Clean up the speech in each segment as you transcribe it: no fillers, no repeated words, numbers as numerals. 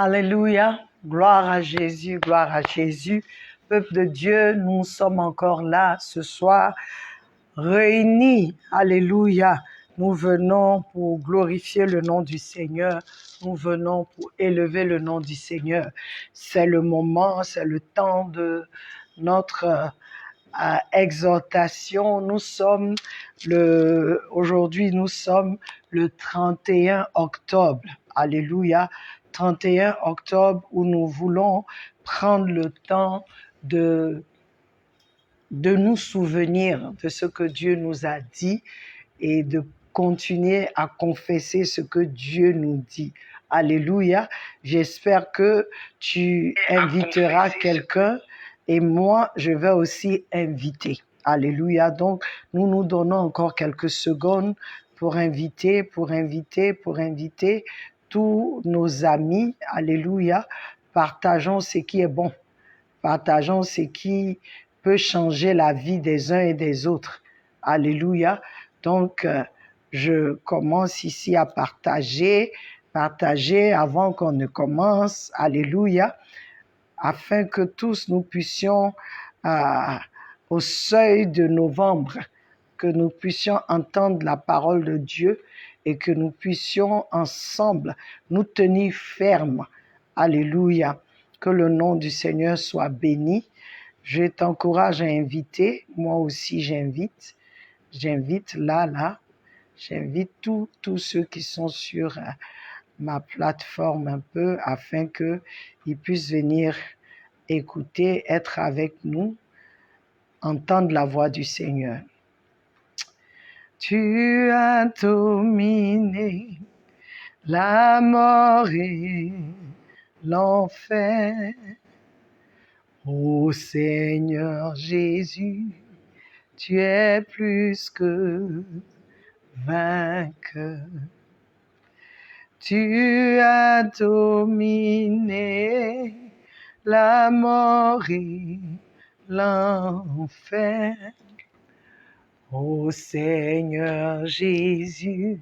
Alléluia. Gloire à Jésus, gloire à Jésus. Peuple de Dieu, nous sommes encore là ce soir, réunis. Alléluia. Nous venons pour glorifier le nom du Seigneur. Nous venons pour élever le nom du Seigneur. C'est le moment, c'est le temps de notre exhortation. Aujourd'hui, nous sommes le 31 octobre. Alléluia. 31 octobre où nous voulons prendre le temps de nous souvenir de ce que Dieu nous a dit et de continuer à confesser ce que Dieu nous dit. Alléluia. J'espère que tu inviteras quelqu'un et moi, je vais aussi inviter. Alléluia. Donc, nous nous donnons encore quelques secondes pour inviter tous nos amis. Alléluia. Partageons ce qui est bon. Partageons ce qui peut changer la vie des uns et des autres. Alléluia. Donc, je commence ici à partager avant qu'on ne commence. Alléluia. Afin que tous nous puissions, au seuil de novembre, que nous puissions entendre la parole de Dieu et que nous puissions ensemble nous tenir fermes. Alléluia. Que le nom du Seigneur soit béni. Je t'encourage à inviter. Moi aussi, j'invite. J'invite J'invite tous ceux qui sont sur ma plateforme un peu afin qu'ils puissent venir écouter, être avec nous, entendre la voix du Seigneur. Tu as dominé la mort et l'enfer. Ô Seigneur Jésus, tu es plus que vainqueur. Tu as dominé la mort et l'enfer. Ô Seigneur Jésus,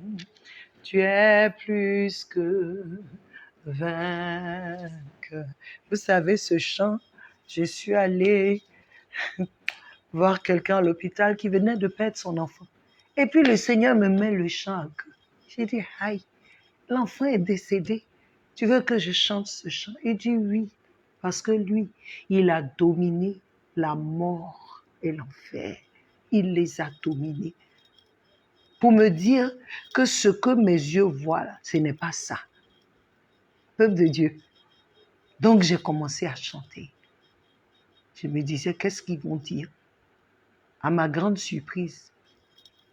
tu es plus que vainqueur. Vous savez ce chant, je suis allée voir quelqu'un à l'hôpital qui venait de perdre son enfant. Et puis le Seigneur me met le chant à cœur. J'ai dit, aïe, l'enfant est décédé. Tu veux que je chante ce chant? Il dit oui, parce que lui, il a dominé la mort et l'enfer. Il les a dominés. Pour me dire que ce que mes yeux voient, là, ce n'est pas ça. Peuple de Dieu. Donc j'ai commencé à chanter. Je me disais, qu'est-ce qu'ils vont dire? À ma grande surprise,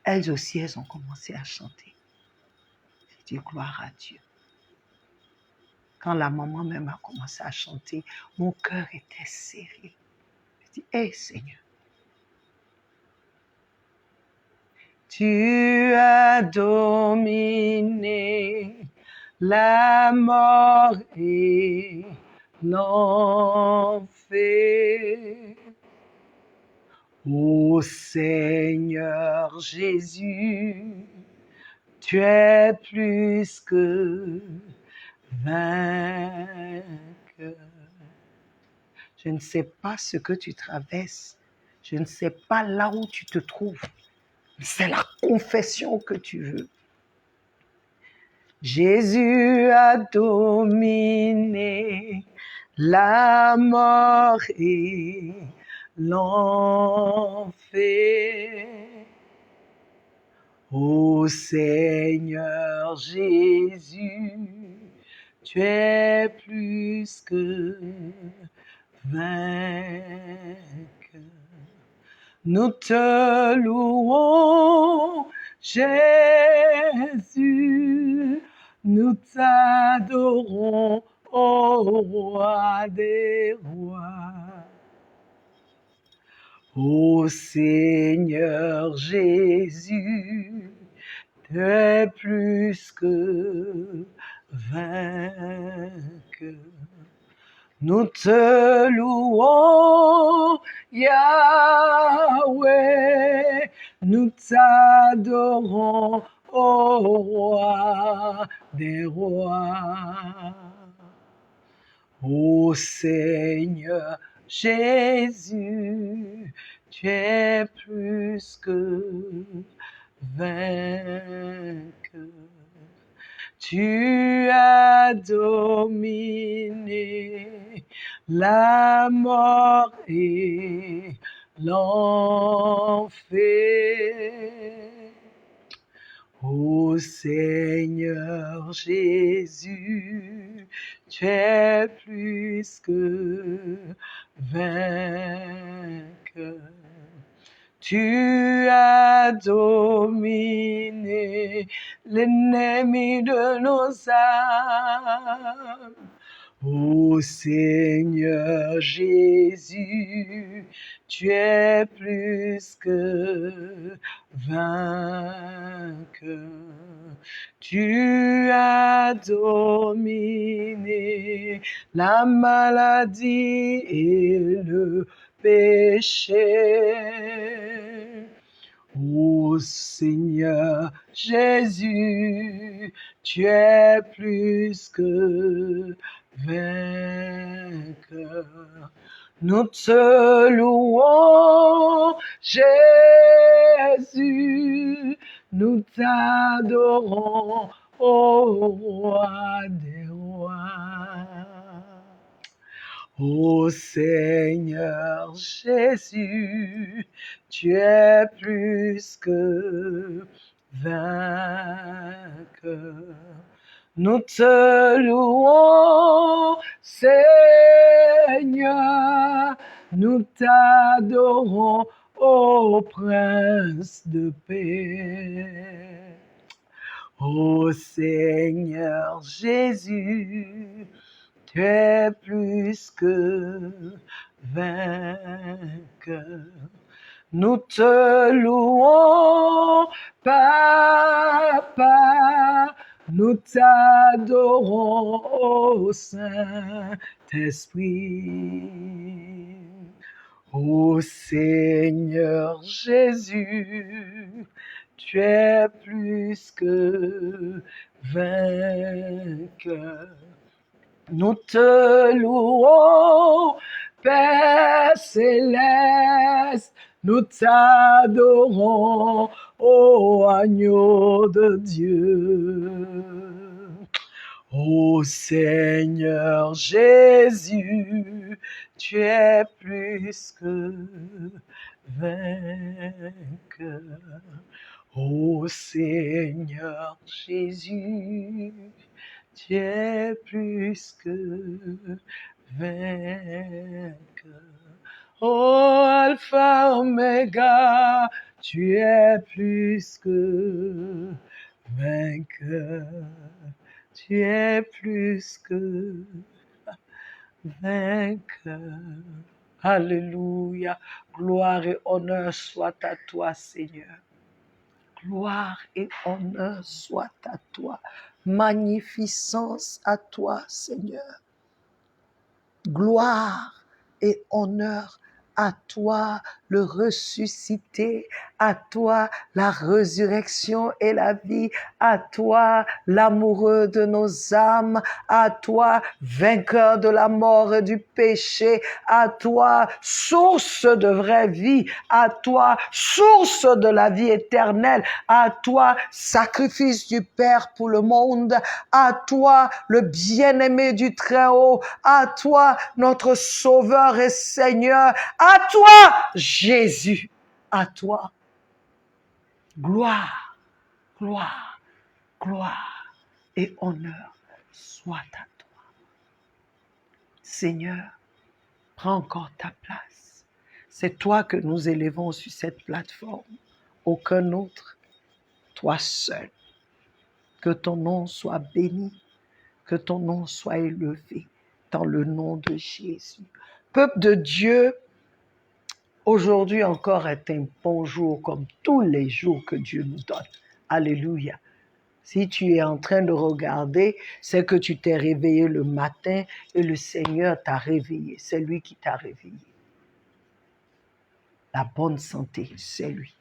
elles aussi, elles ont commencé à chanter. J'ai dit, gloire à Dieu. Quand la maman même a commencé à chanter, mon cœur était serré. J'ai dit, hé Seigneur, tu as dominé la mort et l'enfer. Ô Seigneur Jésus, tu es plus que vainqueur. Je ne sais pas ce que tu traverses. Je ne sais pas là où tu te trouves. C'est la confession que tu veux. Jésus a dominé la mort et l'enfer. Ô Seigneur Jésus, tu es plus que vainqueur. Nous te louons, Jésus, nous t'adorons, ô roi des rois. Ô Seigneur Jésus, tu es plus que vainqueur. Nous te louons, Yahweh, nous t'adorons, ô roi des rois. Ô Seigneur Jésus, tu es plus que vainqueur. Tu as dominé la mort et l'enfer. Ô Seigneur Jésus, tu es plus que vainqueur. Tu as dominé l'ennemi de nos âmes. Ô Seigneur Jésus, tu es plus que vainqueur. Tu as dominé la maladie et le péché. Ô Seigneur Jésus, tu es plus que vainqueur. Nous te louons, Jésus, nous t'adorons, ô roi des rois. Ô Seigneur Jésus, tu es plus que vainqueur. Nous te louons, Seigneur, nous t'adorons, ô Prince de paix. Ô Seigneur Jésus, tu es plus que vainqueur. Nous te louons, Papa, nous t'adorons, ô Saint-Esprit. Ô Seigneur Jésus, tu es plus que vainqueur. Nous te louons, Père céleste, nous t'adorons, ô agneau de Dieu. Ô Seigneur Jésus, tu es plus que vainqueur. Ô Seigneur Jésus, tu es plus que vainqueur. Oh Alpha Omega, tu es plus que vainqueur. Tu es plus que vainqueur. Alléluia. Gloire et honneur soient à toi, Seigneur. Gloire et honneur soient à toi. Magnificence à toi, Seigneur. Gloire et honneur à toi, le ressuscité, à toi, la résurrection et la vie, à toi, l'amoureux de nos âmes, à toi, vainqueur de la mort et du péché, à toi, source de vraie vie, à toi, source de la vie éternelle, à toi, sacrifice du Père pour le monde, à toi, le bien-aimé du Très-Haut, à toi, notre Sauveur et Seigneur, à toi, Jésus, à toi. Gloire, gloire, gloire et honneur soient à toi. Seigneur, prends encore ta place. C'est toi que nous élevons sur cette plateforme, aucun autre, toi seul. Que ton nom soit béni, que ton nom soit élevé dans le nom de Jésus. Peuple de Dieu, aujourd'hui encore est un bon jour comme tous les jours que Dieu nous donne. Alléluia. Si tu es en train de regarder, c'est que tu t'es réveillé le matin et le Seigneur t'a réveillé. C'est lui qui t'a réveillé. La bonne santé, c'est lui.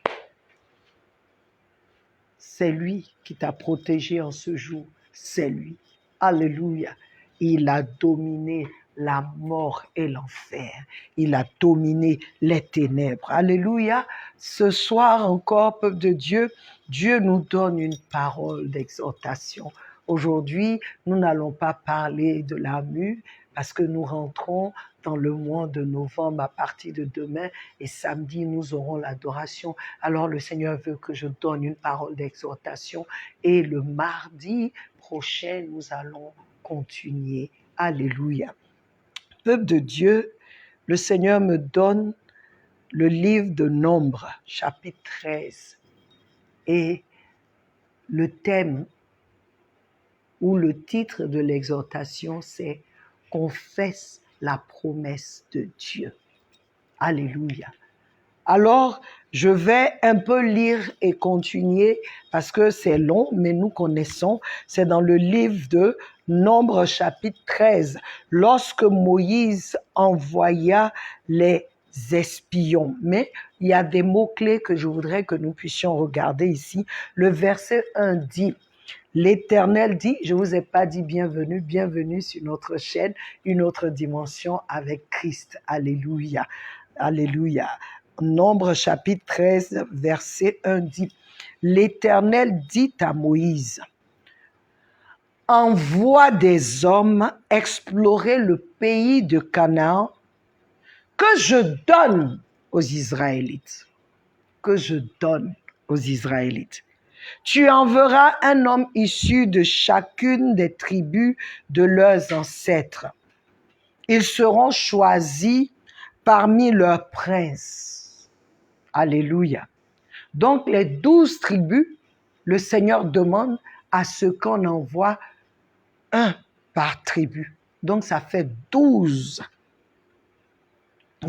C'est lui qui t'a protégé en ce jour. C'est lui. Alléluia. Il a dominé la mort et l'enfer. Il a dominé les ténèbres. Alléluia. Ce soir encore, peuple de Dieu, Dieu nous donne une parole d'exhortation. Aujourd'hui, nous n'allons pas parler de la mue parce que nous rentrons dans le mois de novembre à partir de demain et samedi, nous aurons l'adoration. Alors le Seigneur veut que je donne une parole d'exhortation et le mardi prochain, nous allons continuer. Alléluia. Peuple de Dieu, le Seigneur me donne le livre de Nombres, chapitre 13. Et le thème ou le titre de l'exhortation, c'est « Confesse la promesse de Dieu ». Alléluia. Alors, je vais un peu lire et continuer parce que c'est long, mais nous connaissons. C'est dans le livre de Nombres chapitre 13. Lorsque Moïse envoya les espions. Mais il y a des mots-clés que je voudrais que nous puissions regarder ici. Le verset 1 dit, l'Éternel dit, je ne vous ai pas dit bienvenue, bienvenue sur notre chaîne, une autre dimension avec Christ. Alléluia. Alléluia. Nombre chapitre 13, verset 1 dit, l'Éternel dit à Moïse, envoie des hommes explorer le pays de Canaan que je donne aux Israélites. Que je donne aux Israélites. Tu enverras un homme issu de chacune des tribus de leurs ancêtres. Ils seront choisis parmi leurs princes. Alléluia. Donc les 12 tribus, le Seigneur demande à ce qu'on envoie un par tribu. Donc ça fait 12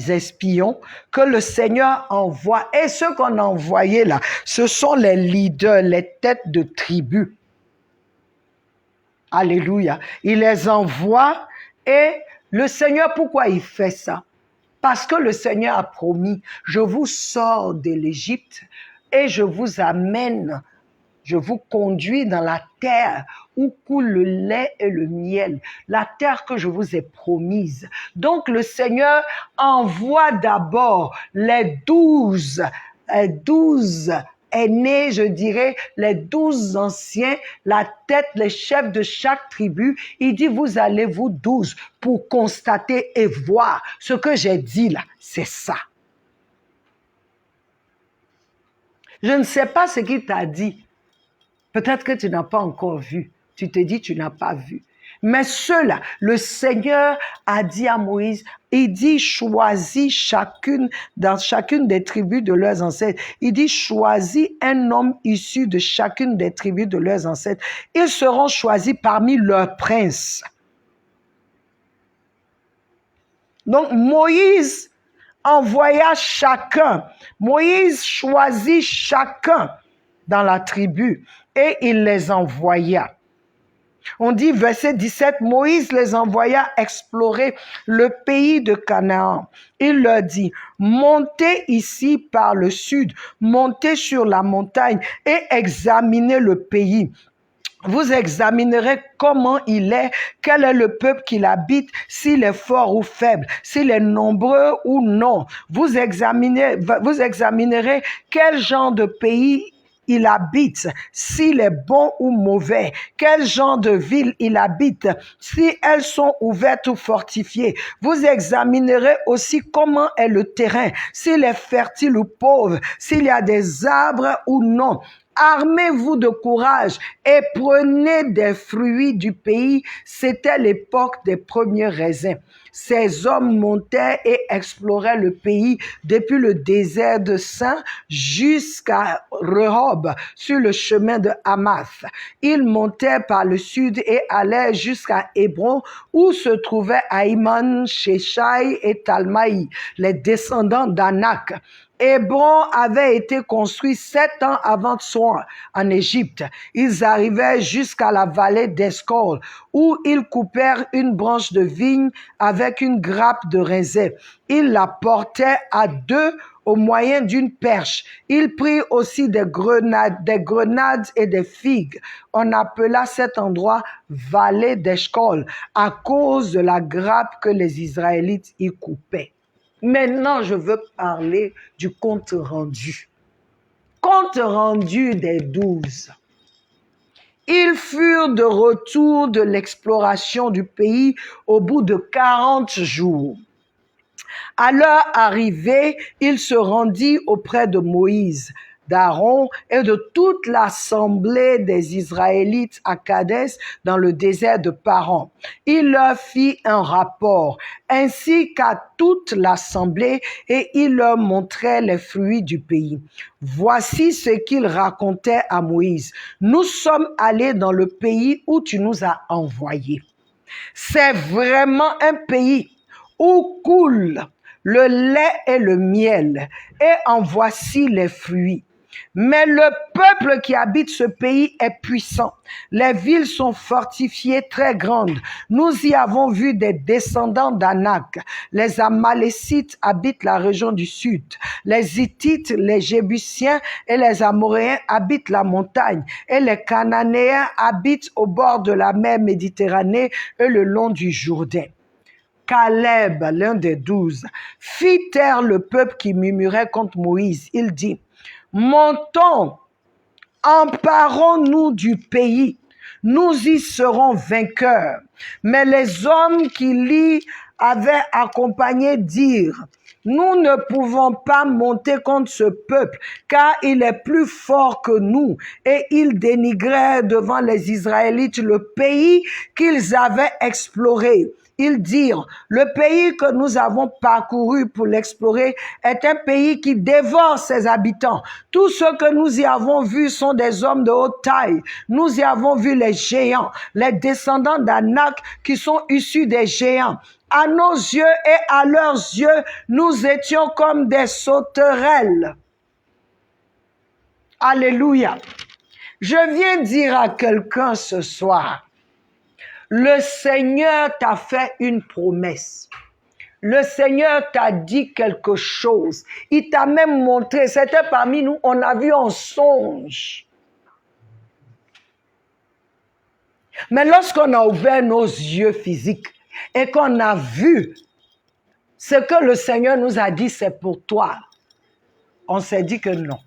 espions que le Seigneur envoie. Et ceux qu'on a envoyés là, ce sont les leaders, les têtes de tribus. Alléluia. Il les envoie et le Seigneur, pourquoi il fait ça? Parce que le Seigneur a promis, je vous sors de l'Égypte et je vous amène, je vous conduis dans la terre où coule le lait et le miel, la terre que je vous ai promise. Donc le Seigneur envoie d'abord les 12 aînés, je dirais, les 12 anciens, la tête, les chefs de chaque tribu. Il dit, vous allez vous 12 pour constater et voir ce que j'ai dit là. C'est ça. Je ne sais pas ce qu'il t'a dit. Peut-être que tu n'as pas encore vu. Tu te dis, tu n'as pas vu. Mais ceux-là, le Seigneur a dit à Moïse, il dit, choisis dans chacune des tribus de leurs ancêtres. Il dit, choisis un homme issu de chacune des tribus de leurs ancêtres. Ils seront choisis parmi leurs princes. Donc, Moïse envoya chacun. Moïse choisit chacun dans la tribu et il les envoya. On dit, verset 17, Moïse les envoya explorer le pays de Canaan. Il leur dit, montez ici par le sud, montez sur la montagne et examinez le pays. Vous examinerez comment il est, quel est le peuple qui l'habite, s'il est fort ou faible, s'il est nombreux ou non. Vous examinerez quel genre de pays il habite, s'il est bon ou mauvais, quel genre de ville il habite, si elles sont ouvertes ou fortifiées. Vous examinerez aussi comment est le terrain, s'il est fertile ou pauvre, s'il y a des arbres ou non. Armez-vous de courage et prenez des fruits du pays. C'était l'époque des premiers raisins. Ces hommes montaient et exploraient le pays depuis le désert de Sin jusqu'à Rehob sur le chemin de Hamath. Ils montaient par le sud et allaient jusqu'à Hébron où se trouvaient Aïman, Sheshai et Talmaï, les descendants d'Anak. Hébron avait été construit 7 ans avant Tsoan en Égypte. Ils arrivaient jusqu'à la vallée d'Escol, où ils coupèrent une branche de vigne avec une grappe de raisin. Ils la portaient à deux au moyen d'une perche. Il prit aussi des grenades et des figues. On appela cet endroit vallée d'Eshcol à cause de la grappe que les Israélites y coupaient. Maintenant, je veux parler du compte rendu. Compte rendu des 12. Ils furent de retour de l'exploration du pays au bout de 40 jours. À leur arrivée, il se rendit auprès de Moïse, d'Aaron et de toute l'assemblée des Israélites à Kadès dans le désert de Paran. Il leur fit un rapport, ainsi qu'à toute l'assemblée, et il leur montrait les fruits du pays. Voici ce qu'il racontait à Moïse. Nous sommes allés dans le pays où tu nous as envoyés. C'est vraiment un pays où coule le lait et le miel, et en voici les fruits. Mais le peuple qui habite ce pays est puissant. Les villes sont fortifiées très grandes. Nous y avons vu des descendants d'Anak. Les Amalécites habitent la région du sud. Les Hittites, les Jébusiens et les Amoréens habitent la montagne. Et les Cananéens habitent au bord de la mer Méditerranée et le long du Jourdain. Caleb, l'un des 12, fit taire le peuple qui murmurait contre Moïse. Il dit, « Montons, emparons-nous du pays, nous y serons vainqueurs. » Mais les hommes qui l'y avaient accompagné dirent, « Nous ne pouvons pas monter contre ce peuple, car il est plus fort que nous. » Et ils dénigrèrent devant les Israélites le pays qu'ils avaient exploré. Ils dirent, le pays que nous avons parcouru pour l'explorer est un pays qui dévore ses habitants. Tous ceux que nous y avons vus sont des hommes de haute taille. Nous y avons vu les géants, les descendants d'Anak qui sont issus des géants. À nos yeux et à leurs yeux, nous étions comme des sauterelles. Alléluia. Je viens dire à quelqu'un ce soir, le Seigneur t'a fait une promesse. Le Seigneur t'a dit quelque chose. Il t'a même montré, c'était parmi nous, on a vu en songe. Mais lorsqu'on a ouvert nos yeux physiques et qu'on a vu ce que le Seigneur nous a dit, c'est pour toi, on s'est dit que non.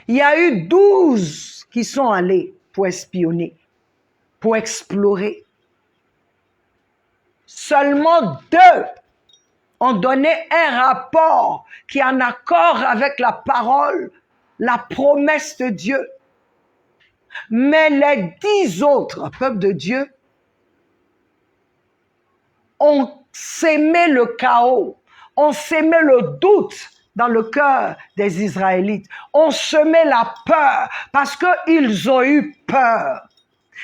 Il y a eu 12 qui sont allés pour espionner, pour explorer. Seulement 2 ont donné un rapport qui est en accord avec la parole, la promesse de Dieu. Mais les 10 autres, peuple de Dieu, ont sémé le chaos, ont sémé le doute dans le cœur des Israélites, ont semé la peur parce qu'ils ont eu peur.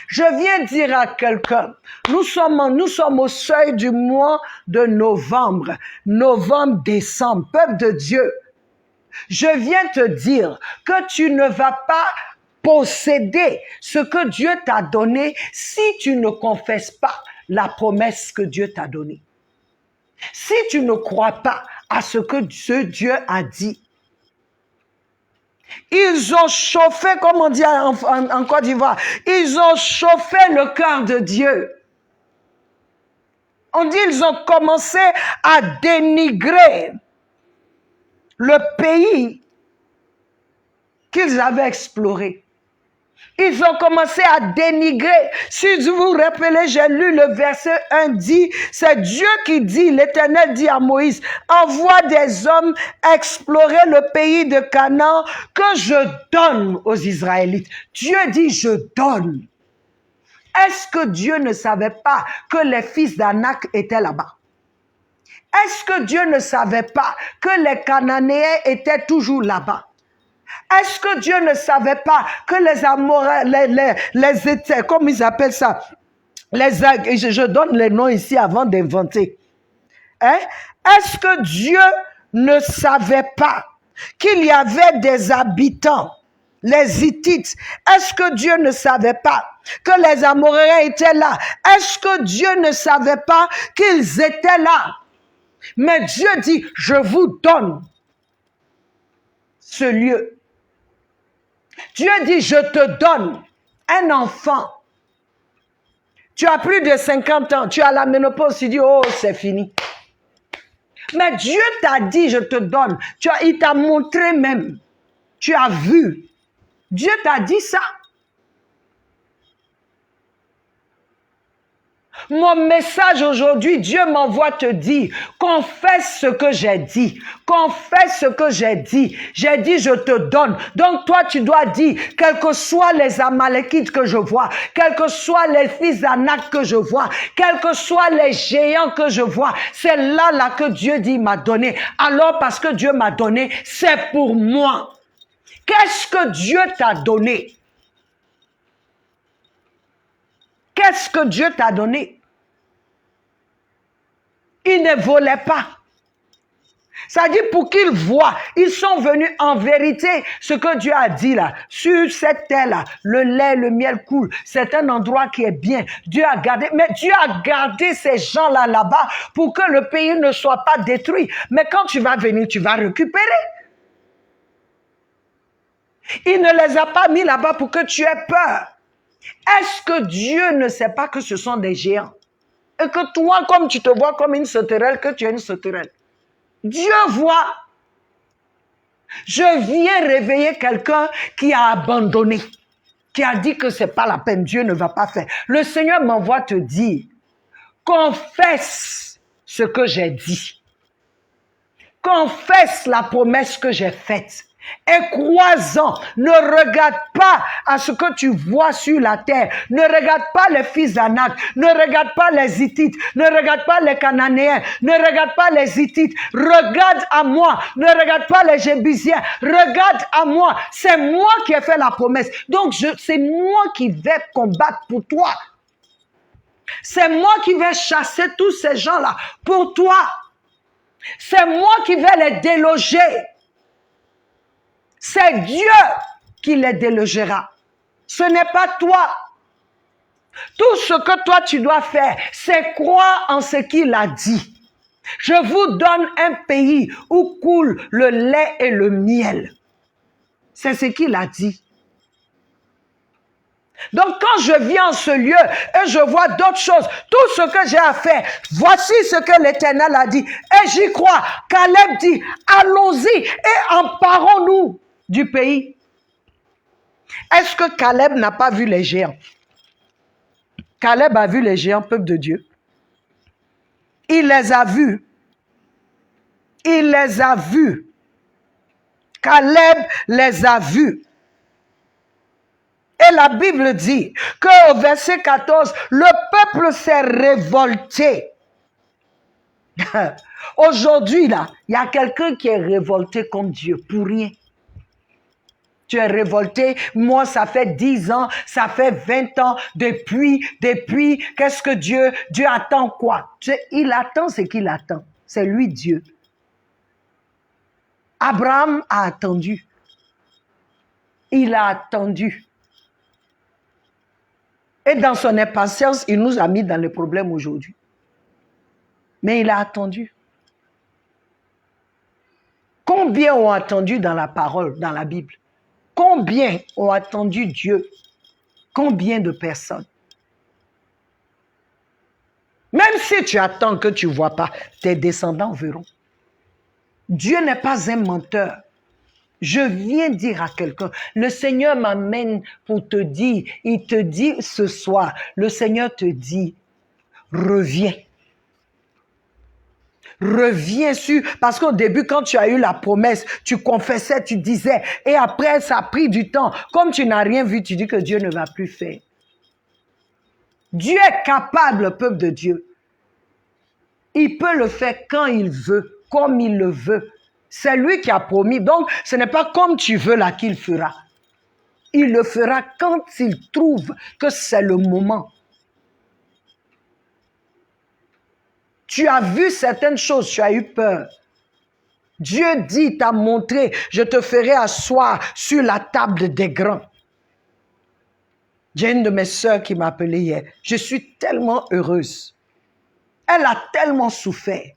Je viens dire à quelqu'un, nous sommes au seuil du mois de novembre, décembre, peuple de Dieu. Je viens te dire que tu ne vas pas posséder ce que Dieu t'a donné si tu ne confesses pas la promesse que Dieu t'a donnée. Si tu ne crois pas à ce que ce Dieu a dit. Ils ont chauffé, comme on dit en Côte d'Ivoire, ils ont chauffé le cœur de Dieu. On dit ils ont commencé à dénigrer le pays qu'ils avaient exploré. Ils ont commencé à dénigrer. Si vous vous rappelez, j'ai lu le verset 1 dit, c'est Dieu qui dit, l'Éternel dit à Moïse, envoie des hommes explorer le pays de Canaan que je donne aux Israélites. Dieu dit, je donne. Est-ce que Dieu ne savait pas que les fils d'Anak étaient là-bas? Est-ce que Dieu ne savait pas que les Cananéens étaient toujours là-bas? Est-ce que Dieu ne savait pas que les Amoréens, les comme ils appellent ça, je donne les noms ici avant d'inventer. Hein? Est-ce que Dieu ne savait pas qu'il y avait des habitants, les Hittites? Est-ce que Dieu ne savait pas que les Amoréens étaient là? Est-ce que Dieu ne savait pas qu'ils étaient là? Mais Dieu dit, je vous donne ce lieu. Dieu dit, je te donne un enfant. Tu as plus de 50 ans, tu as la ménopause, tu dis, oh, c'est fini. Mais Dieu t'a dit, je te donne. Il t'a montré même. Tu as vu. Dieu t'a dit ça. Mon message aujourd'hui, Dieu m'envoie te dire, confesse ce que j'ai dit. Confesse ce que j'ai dit. J'ai dit, je te donne. Donc toi, tu dois dire, quels que soient les Amalékites que je vois, quels que soient les fils d'Anak que je vois, quels que soient les géants que je vois, c'est là que Dieu dit m'a donné. Alors parce que Dieu m'a donné, c'est pour moi. Qu'est-ce que Dieu t'a donné? Qu'est-ce que Dieu t'a donné? Ils ne volaient pas. Ça dit pour qu'ils voient, ils sont venus en vérité, ce que Dieu a dit là, sur cette terre-là, le lait, le miel coule, c'est un endroit qui est bien. Dieu a gardé, mais Dieu a gardé ces gens-là là-bas pour que le pays ne soit pas détruit. Mais quand tu vas venir, tu vas récupérer. Il ne les a pas mis là-bas pour que tu aies peur. Est-ce que Dieu ne sait pas que ce sont des géants? Et que toi, comme tu te vois comme une sauterelle, que tu es une sauterelle. Dieu voit. Je viens réveiller quelqu'un qui a abandonné, qui a dit que ce n'est pas la peine, Dieu ne va pas faire. Le Seigneur m'envoie te dire, confesse ce que j'ai dit. Confesse la promesse que j'ai faite. Et crois-en, ne regarde pas à ce que tu vois sur la terre, ne regarde pas les fils d'Anak, ne regarde pas les Hittites, ne regarde pas les Cananéens, ne regarde pas les Hittites, regarde à moi, ne regarde pas les Jébusiens, regarde à moi, c'est moi qui ai fait la promesse, donc c'est moi qui vais combattre pour toi, c'est moi qui vais chasser tous ces gens-là pour toi, c'est moi qui vais les déloger. C'est Dieu qui les délogera. Ce n'est pas toi. Tout ce que toi tu dois faire, c'est croire en ce qu'il a dit. Je vous donne un pays où coule le lait et le miel. C'est ce qu'il a dit. Donc quand je viens en ce lieu et je vois d'autres choses, tout ce que j'ai à faire, voici ce que l'Éternel a dit. Et j'y crois. Caleb dit, allons-y et emparons-nous du pays. Est-ce que Caleb n'a pas vu les géants? Caleb a vu les géants, peuple de Dieu. Il les a vus. Il les a vus. Caleb les a vus. Et la Bible dit qu'au verset 14, le peuple s'est révolté. Aujourd'hui, là, il y a quelqu'un qui est révolté contre Dieu pour rien. Tu es révolté, moi ça fait 10 ans, ça fait 20 ans, depuis, qu'est-ce que Dieu attend quoi? Il attend ce qu'il attend, c'est lui Dieu. Abraham a attendu, il a attendu. Et dans son impatience, il nous a mis dans les problèmes aujourd'hui. Mais il a attendu. Combien ont attendu dans la parole, dans la Bible? Combien ont attendu Dieu? Combien de personnes? Même si tu attends que tu ne vois pas, tes descendants verront. Dieu n'est pas un menteur. Je viens dire à quelqu'un, le Seigneur m'amène pour te dire, il te dit ce soir, le Seigneur te dit, reviens. Reviens sur, parce qu'au début, quand tu as eu la promesse, tu confessais, tu disais, et après, ça a pris du temps. Comme tu n'as rien vu, tu dis que Dieu ne va plus faire. Dieu est capable, peuple de Dieu. Il peut le faire quand il veut, comme il le veut. C'est lui qui a promis. Donc, ce n'est pas comme tu veux là qu'il fera. Il le fera quand il trouve que c'est le moment. Tu as vu certaines choses, tu as eu peur. Dieu dit, t'a montré, je te ferai asseoir sur la table des grands. J'ai une de mes sœurs qui m'a appelée hier. Je suis tellement heureuse. Elle a tellement souffert.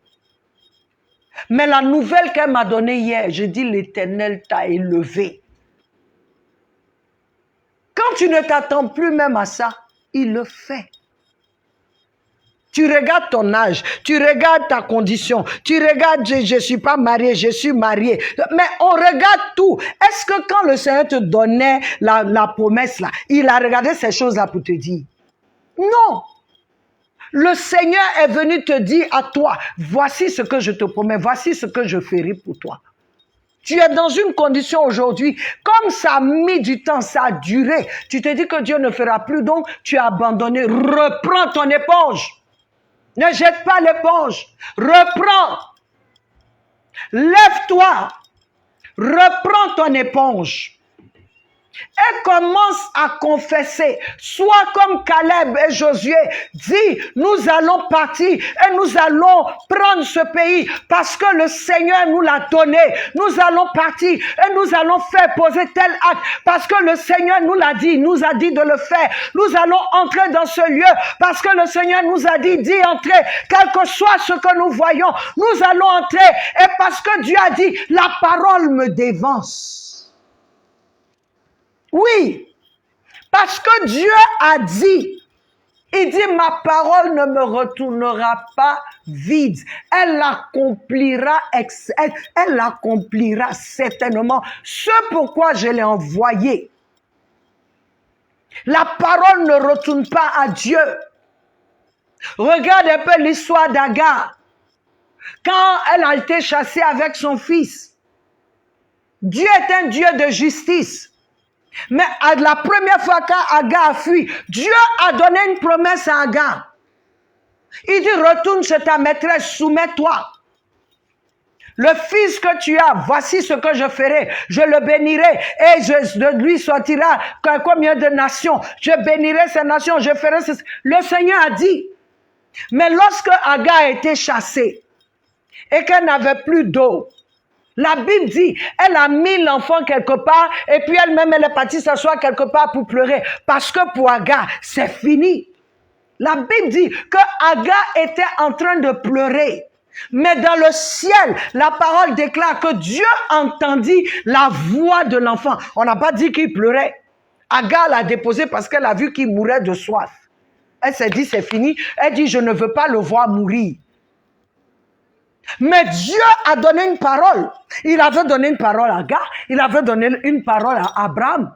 Mais la nouvelle qu'elle m'a donnée hier, je dis, l'Éternel t'a élevé. Quand tu ne t'attends plus même à ça, il le fait. Tu regardes ton âge, tu regardes ta condition, tu regardes, je ne suis pas mariée, je suis mariée. Mais on regarde tout. Est-ce que quand le Seigneur te donnait la promesse là, il a regardé ces choses-là pour te dire? Non. Le Seigneur est venu te dire à toi, voici ce que je te promets, voici ce que je ferai pour toi. Tu es dans une condition aujourd'hui, comme ça a mis du temps, ça a duré. Tu te dis que Dieu ne fera plus, donc tu as abandonné. Reprends ton éponge. Ne jette pas l'éponge. Reprends. Lève-toi. Reprends ton éponge. Et commence à confesser. Sois comme Caleb et Josué. Dis, nous allons partir et nous allons prendre ce pays parce que le Seigneur nous l'a donné. Nous allons partir et nous allons faire poser tel acte parce que le Seigneur nous l'a dit, nous a dit de le faire. Nous allons entrer dans ce lieu parce que le Seigneur nous a dit d'y entrer. Quel que soit ce que nous voyons, nous allons entrer. Et parce que Dieu a dit, la parole me dévance. Oui, parce que Dieu a dit, il dit, ma parole ne me retournera pas vide. Elle accomplira certainement ce pourquoi je l'ai envoyé. La parole ne retourne pas à Dieu. Regarde un peu l'histoire d'Agar. Quand elle a été chassée avec son fils, Dieu est un Dieu de justice. Mais la première fois qu'Agar a fui, Dieu a donné une promesse à Agar. Il dit, retourne chez ta maîtresse, soumets-toi. Le fils que tu as, voici ce que je ferai. Je le bénirai et de lui sortira combien de nations. Je bénirai ces nations, je ferai ce... Le Seigneur a dit. Mais lorsque Agar a été chassée et qu'elle n'avait plus d'eau, la Bible dit, elle a mis l'enfant quelque part et puis elle-même, elle est partie s'asseoir quelque part pour pleurer. Parce que pour Agar, c'est fini. La Bible dit que Agar était en train de pleurer. Mais dans le ciel, la parole déclare que Dieu entendit la voix de l'enfant. On n'a pas dit qu'il pleurait. Agar l'a déposé parce qu'elle a vu qu'il mourait de soif. Elle s'est dit, c'est fini. Elle dit, je ne veux pas le voir mourir. Mais Dieu a donné une parole. Il avait donné une parole à Agar. Il avait donné une parole à Abraham.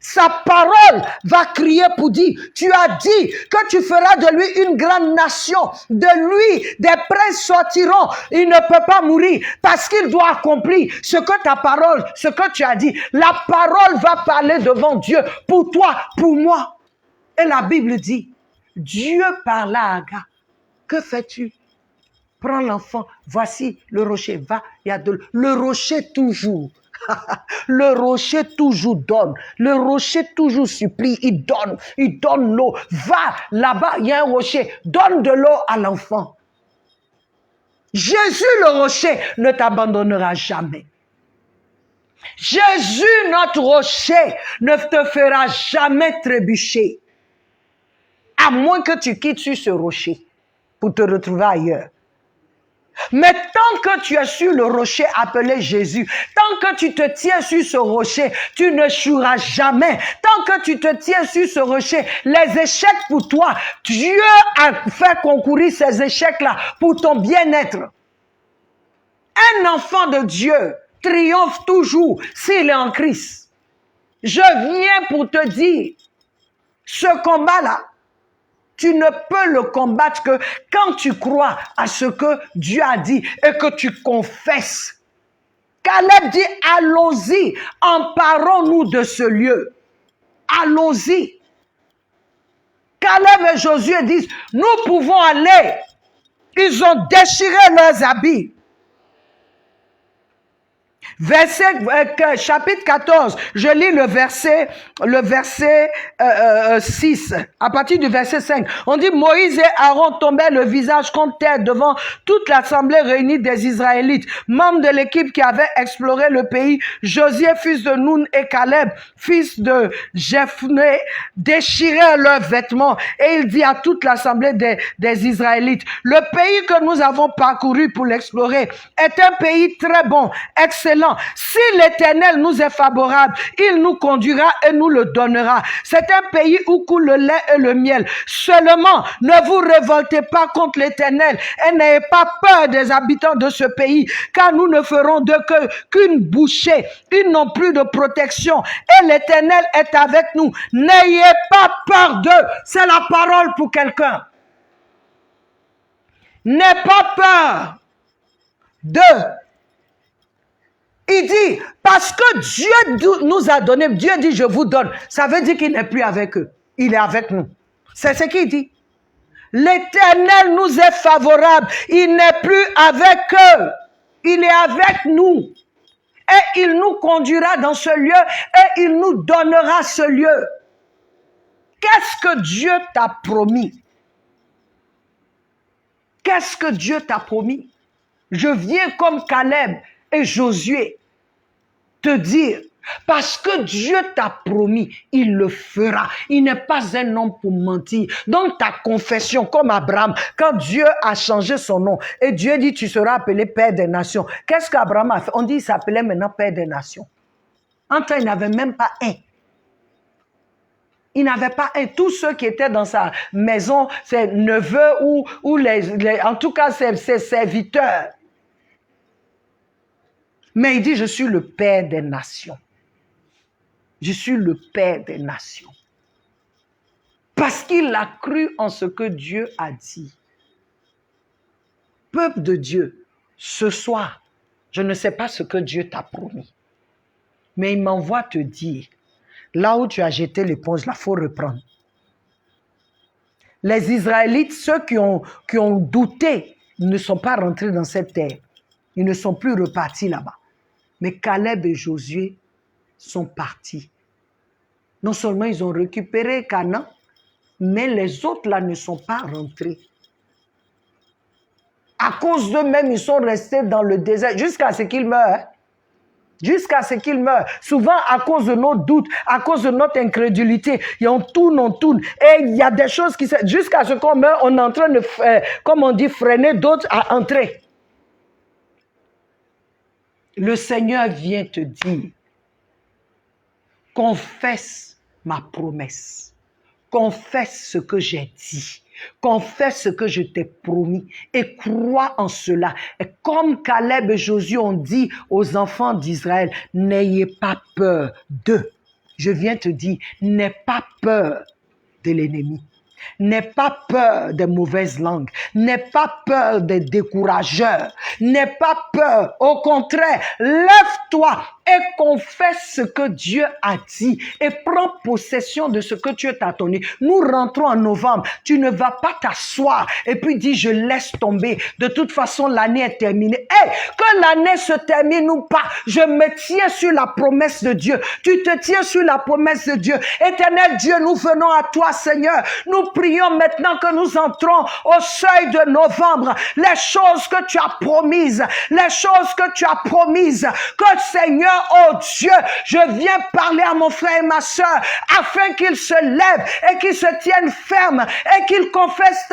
Sa parole va crier pour dire, tu as dit que tu feras de lui une grande nation. De lui, des princes sortiront. Il ne peut pas mourir parce qu'il doit accomplir ce que ta parole, ce que tu as dit. La parole va parler devant Dieu pour toi, pour moi. Et la Bible dit, Dieu parla à Agar. Que fais-tu? Prends l'enfant, voici le rocher, va, il y a de le rocher toujours. Le rocher toujours donne, le rocher toujours supplie, il donne l'eau. Va, là-bas, il y a un rocher, donne de l'eau à l'enfant. Jésus le rocher ne t'abandonnera jamais. Jésus notre rocher ne te fera jamais trébucher. À moins que tu quittes sur ce rocher pour te retrouver ailleurs. Mais tant que tu es sur le rocher appelé Jésus, tant que tu te tiens sur ce rocher, tu ne échoueras jamais. Tant que tu te tiens sur ce rocher, les échecs pour toi, Dieu a fait concourir ces échecs-là pour ton bien-être. Un enfant de Dieu triomphe toujours s'il est en Christ. Je viens pour te dire, ce combat-là, tu ne peux le combattre que quand tu crois à ce que Dieu a dit et que tu confesses. Caleb dit, allons-y, emparons-nous de ce lieu. Allons-y. Caleb et Josué disent, nous pouvons aller. Ils ont déchiré leurs habits. Chapitre 14, je lis le verset 6, à partir du verset 5. On dit, Moïse et Aaron tombaient le visage contre terre devant toute l'assemblée réunie des Israélites, membres de l'équipe qui avait exploré le pays. Josué, fils de Nun, et Caleb, fils de Jephné, déchirèrent leurs vêtements, et il dit à toute l'assemblée des Israélites, le pays que nous avons parcouru pour l'explorer est un pays très bon, excellent. Si l'Éternel nous est favorable, il nous conduira et nous le donnera. C'est un pays où coule le lait et le miel. Seulement, ne vous révoltez pas contre l'Éternel et n'ayez pas peur des habitants de ce pays, car nous ne ferons qu'une bouchée. Ils n'ont plus de protection et l'Éternel est avec nous. N'ayez pas peur d'eux. C'est la parole pour quelqu'un. N'aie pas peur d'eux. Il dit, parce que Dieu nous a donné, Dieu dit, je vous donne. Ça veut dire qu'il n'est plus avec eux. Il est avec nous. C'est ce qu'il dit. L'Éternel nous est favorable. Il n'est plus avec eux. Il est avec nous. Et il nous conduira dans ce lieu et il nous donnera ce lieu. Qu'est-ce que Dieu t'a promis? Qu'est-ce que Dieu t'a promis? Je viens comme Caleb et Josué te dire, parce que Dieu t'a promis, il le fera. Il n'est pas un homme pour mentir. Donc ta confession, comme Abraham, quand Dieu a changé son nom, et Dieu dit, tu seras appelé Père des Nations. Qu'est-ce qu'Abraham a fait? On dit, il s'appelait maintenant Père des Nations. En temps, il n'avait même pas un. Il n'avait pas un. Tous ceux qui étaient dans sa maison, ses neveux ou en tout cas ses serviteurs. Mais il dit, je suis le Père des nations. Je suis le Père des nations. Parce qu'il a cru en ce que Dieu a dit. Peuple de Dieu, ce soir, je ne sais pas ce que Dieu t'a promis. Mais il m'envoie te dire, là où tu as jeté l'éponge, là, il faut reprendre. Les Israélites, ceux qui ont douté, ne sont pas rentrés dans cette terre. Ils ne sont plus repartis là-bas. Mais Caleb et Josué sont partis. Non seulement ils ont récupéré Canaan, mais les autres là ne sont pas rentrés. À cause d'eux-mêmes, ils sont restés dans le désert jusqu'à ce qu'ils meurent. Jusqu'à ce qu'ils meurent. Souvent à cause de nos doutes, à cause de notre incrédulité, et on tourne. Et il y a des choses qui... Jusqu'à ce qu'on meurt, on est en train de, comme on dit, freiner d'autres à entrer. Le Seigneur vient te dire, confesse ma promesse, confesse ce que j'ai dit, confesse ce que je t'ai promis et crois en cela. Et comme Caleb et Josué ont dit aux enfants d'Israël, n'ayez pas peur d'eux. Je viens te dire, n'aie pas peur de l'ennemi. N'aie pas peur des mauvaises langues. N'aie pas peur des décourageurs. N'aie pas peur. Au contraire, lève-toi et confesse ce que Dieu a dit et prends possession de ce que Dieu t'a donné. Nous rentrons en novembre. Tu ne vas pas t'asseoir et puis dire je laisse tomber. De toute façon, l'année est terminée. Hey, que l'année se termine ou pas, je me tiens sur la promesse de Dieu. Tu te tiens sur la promesse de Dieu. Éternel Dieu, nous venons à toi, Seigneur. Nous prions maintenant que nous entrons au seuil de novembre. Les choses que tu as promises, les choses que tu as promises, que Seigneur, oh Dieu, je viens parler à mon frère et ma soeur afin qu'il se lève et qu'il se tienne ferme et qu'il confesse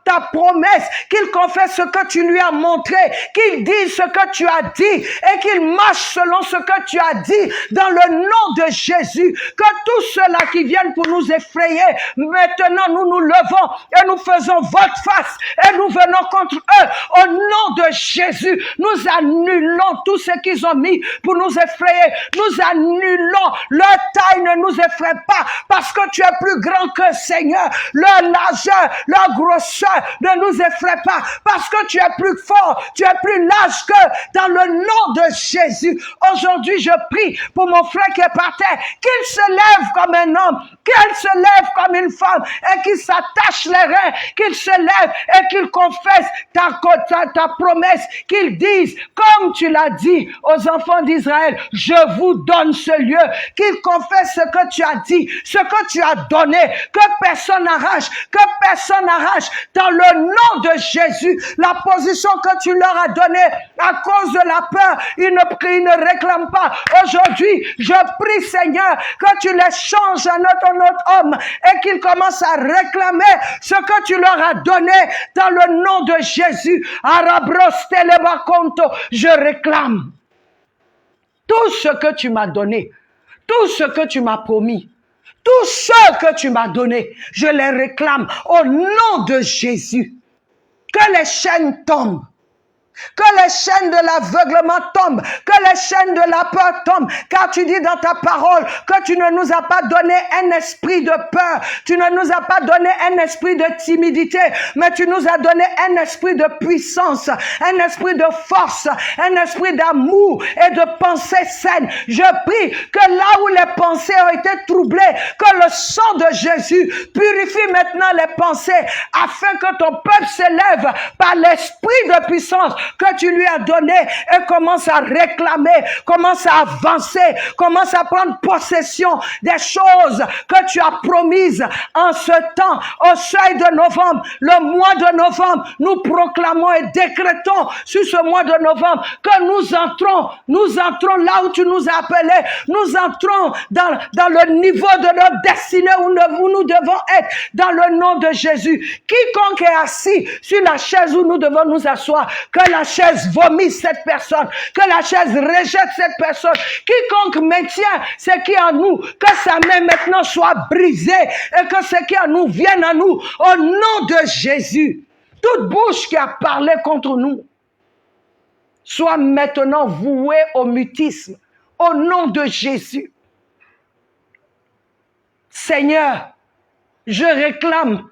ta promesse, qu'il confesse ce que tu lui as montré, qu'il dise ce que tu as dit et qu'il marche selon ce que tu as dit dans le nom de Jésus. Que tous ceux-là qui viennent pour nous effrayer, maintenant nous nous levons et nous faisons volte-face et nous venons contre eux au nom de Jésus. Nous annulons tout ce qu'ils ont mis pour nous nous effrayer. Nous annulons. Leur taille ne nous effraie pas parce que tu es plus grand que Seigneur. Leur largeur, leur grosseur ne nous effraie pas parce que tu es plus fort, tu es plus large que dans le nom de Jésus. Aujourd'hui, je prie pour mon frère qui est par terre, qu'il se lève comme un homme, qu'il se lève comme une femme et qu'il s'attache les reins, qu'il se lève et qu'il confesse ta promesse, qu'il dise, comme tu l'as dit aux enfants d'Israël, je vous donne ce lieu, qu'il confesse ce que tu as dit, ce que tu as donné, que personne n'arrache, dans le nom de Jésus, la position que tu leur as donnée à cause de la peur, ils ne réclament pas. Aujourd'hui, je prie Seigneur que tu les changes en autre homme et qu'ils commencent à réclamer ce que tu leur as donné dans le nom de Jésus. Je réclame tout ce que tu m'as donné, tout ce que tu m'as promis, tout ce que tu m'as donné, je les réclame au nom de Jésus. Que les chaînes tombent. Que les chaînes de l'aveuglement tombent, que les chaînes de la peur tombent, car tu dis dans ta parole que tu ne nous as pas donné un esprit de peur, tu ne nous as pas donné un esprit de timidité, mais tu nous as donné un esprit de puissance, un esprit de force, un esprit d'amour et de pensée saine. Je prie que là où les pensées ont été troublées, que le sang de Jésus purifie maintenant les pensées, afin que ton peuple s'élève par l'esprit de puissance que tu lui as donné et commence à réclamer, commence à avancer, commence à prendre possession des choses que tu as promises en ce temps, au seuil de novembre, le mois de novembre. Nous proclamons et décrétons sur ce mois de novembre que nous entrons là où tu nous as appelés, nous entrons dans le niveau de notre destinée où nous devons être, dans le nom de Jésus. Quiconque est assis sur la chaise où nous devons nous asseoir, que la chaise vomisse cette personne, que la chaise rejette cette personne. Quiconque maintient ce qui est en nous, que sa main maintenant soit brisée et que ce qui est en nous vienne à nous au nom de Jésus. Toute bouche qui a parlé contre nous soit maintenant vouée au mutisme au nom de Jésus. Seigneur, je réclame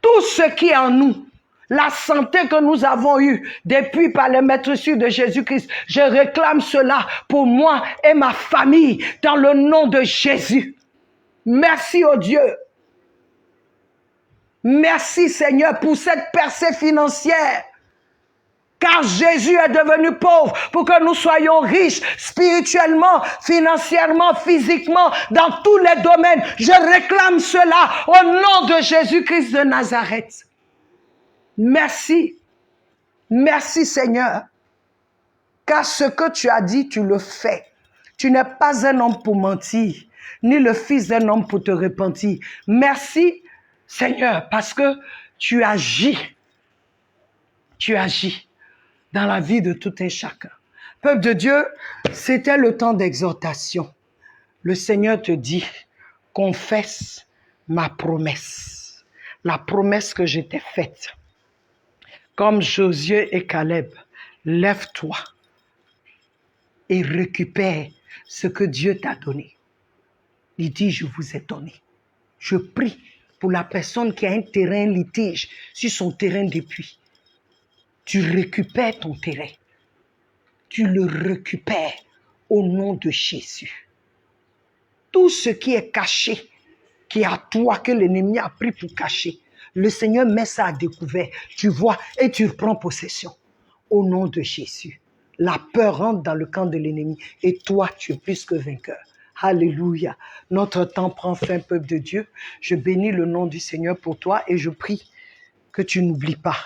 tout ce qui est en nous. La santé que nous avons eue depuis par les maîtres sûrs de Jésus-Christ, je réclame cela pour moi et ma famille dans le nom de Jésus. Merci au Dieu. Merci Seigneur pour cette percée financière. Car Jésus est devenu pauvre pour que nous soyons riches spirituellement, financièrement, physiquement, dans tous les domaines. Je réclame cela au nom de Jésus-Christ de Nazareth. Merci. Merci Seigneur. Car ce que tu as dit, tu le fais. Tu n'es pas un homme pour mentir, ni le fils d'un homme pour te repentir. Merci Seigneur, parce que tu agis. Tu agis dans la vie de tout un chacun. Peuple de Dieu, c'était le temps d'exhortation. Le Seigneur te dit, confesse ma promesse. La promesse que je t'ai faite. Comme Josué et Caleb, lève-toi et récupère ce que Dieu t'a donné. Il dit, je vous ai donné. Je prie pour la personne qui a un terrain litige sur son terrain depuis. Tu récupères ton terrain. Tu le récupères au nom de Jésus. Tout ce qui est caché, qui est à toi, que l'ennemi a pris pour cacher, le Seigneur met ça à découvert. Tu vois et tu reprends possession. Au nom de Jésus. La peur rentre dans le camp de l'ennemi. Et toi, tu es plus que vainqueur. Alléluia. Notre temps prend fin, peuple de Dieu. Je bénis le nom du Seigneur pour toi et je prie que tu n'oublies pas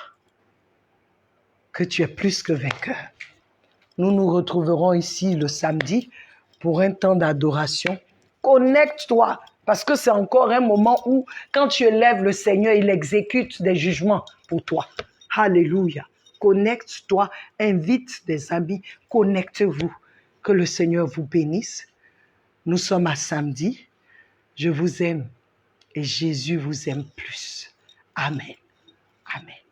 que tu es plus que vainqueur. Nous nous retrouverons ici le samedi pour un temps d'adoration. Connecte-toi, parce que c'est encore un moment où, quand tu élèves le Seigneur, il exécute des jugements pour toi. Alléluia. Connecte-toi, invite des amis, connectez-vous. Que le Seigneur vous bénisse. Nous sommes à samedi. Je vous aime et Jésus vous aime plus. Amen. Amen.